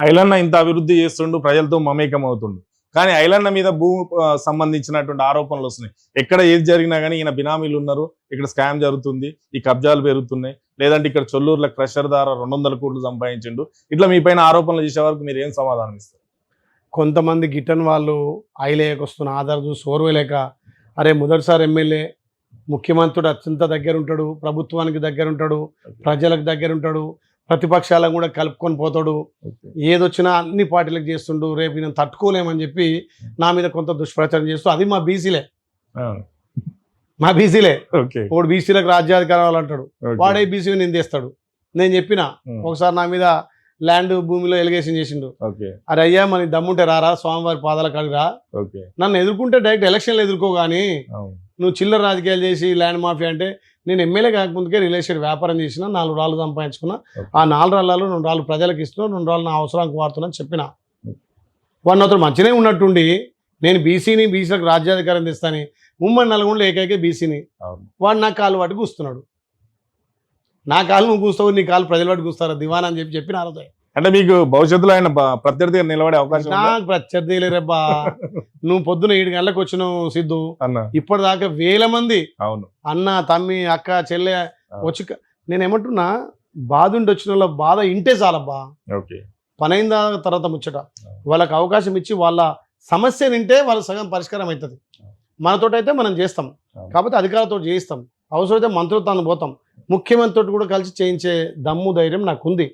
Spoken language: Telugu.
ఐలన్న ఇంత అభివృద్ధి చేస్తుండు, ప్రజలతో మమేకం అవుతుండు. కానీ ఐలన్న మీద సంబంధించినటువంటి ఆరోపణలు వస్తున్నాయి. ఎక్కడ ఏది జరిగినా కానీ ఈయన బినామీలు ఉన్నారు, ఇక్కడ స్కామ్ జరుగుతుంది, ఈ కబ్జాలు పెరుగుతున్నాయి, లేదంటే ఇక్కడ చొల్లూరుల క్రషర్ ద్వారా 200 కోట్లు సంపాదించిండు. ఇట్లా మీ పైన ఆరోపణలు చేసే వరకు మీరు ఏం సమాధానం ఇస్తారు? కొంతమంది గిట్టని వాళ్ళు ఐలేయకు వస్తున్న ఆధార్ చూసి ఓర్వలేక, అరే మొదటిసారి ఎమ్మెల్యే, ముఖ్యమంత్రుడు అత్యంత దగ్గర ఉంటాడు, ప్రభుత్వానికి దగ్గర ఉంటాడు, ప్రజలకు దగ్గర ఉంటాడు, ప్రతిపక్షాలను కూడా కలుపుకొని పోతాడు, ఏదొచ్చినా అన్ని పార్టీలకు చేస్తుండు, రేపు నేను తట్టుకోలేమని చెప్పి నా మీద కొంత దుష్ప్రచారం చేస్తూ, అది మా బీసీలే వాడు బీసీలకు రాజ్యాధికారాలు అంటాడు, వాడే బీసీ నిందేస్తాడు. నేను చెప్పిన ఒకసారి నా మీద ల్యాండ్ భూమిలో ఎలిగేషన్ చేసిండు. అరే అయ్యా మన దమ్ముంటే రారా స్వామివారి పాదాల కాడిరా, నన్ను ఎదుర్కొంటే డైరెక్ట్ ఎలక్షన్లు ఎదుర్కో, కానీ నువ్వు చిల్లర రాజకీయాలు చేసి ల్యాండ్ మాఫియా అంటే, నేను ఎమ్మెల్యే కాకముందుకే రియల్ ఎస్టేట్ వ్యాపారం చేసిన, 4 రాళ్ళు సంపాదించుకున్నా, ఆ 4 రాళ్ళలో 2 రాళ్ళు ప్రజలకు ఇస్తున్నా, 2 రాళ్ళు నా అవసరానికి వాడుతున్నా చెప్పిన. వాడిని అతను మంచిగానే ఉన్నట్టుండి నేను బీసీలకు రాజ్యాధికారం తెస్తాను, ఉమ్మడి నల్గొండలో ఏకైక బీసీని, వాడు నా కాలు వాటి కూస్తున్నాడు. నా కాలు నువ్వు కూస్తావు, నీ కాలు ప్రజల వాటి కూస్తారా దివాన్ అని చెప్పిన ఆ రోజు. అంటే మీకు భవిష్యత్తులో ఆయన ప్రత్యర్థిగా నిలబడే అవకాశం? నాకు ప్రత్యర్థి లేరబ్బా. నువ్వు పొద్దున 7 గంటలకు వచ్చినావు సిద్ధు, ఇప్పటిదాకా 1000 మంది అన్న తమ్మి అక్క చెల్లె వచ్చి, నేను ఏమంటున్నా, బాధ ఉండి వచ్చిన వాళ్ళ బాధ ఇంటే చాలబ్బా, పనైన తర్వాత ముచ్చట. వాళ్ళకి అవకాశం ఇచ్చి వాళ్ళ సమస్య నింటే వాళ్ళ సగం పరిష్కారం అవుతుంది. మనతోటైతే మనం చేస్తాం, కాకపోతే అధికారులతో చేయిస్తాం, అవసరమైతే మంత్రులతో పోతాం, ముఖ్యమంత్రితో కూడా కలిసి చేయించే దమ్ము ధైర్యం నాకు ఉంది.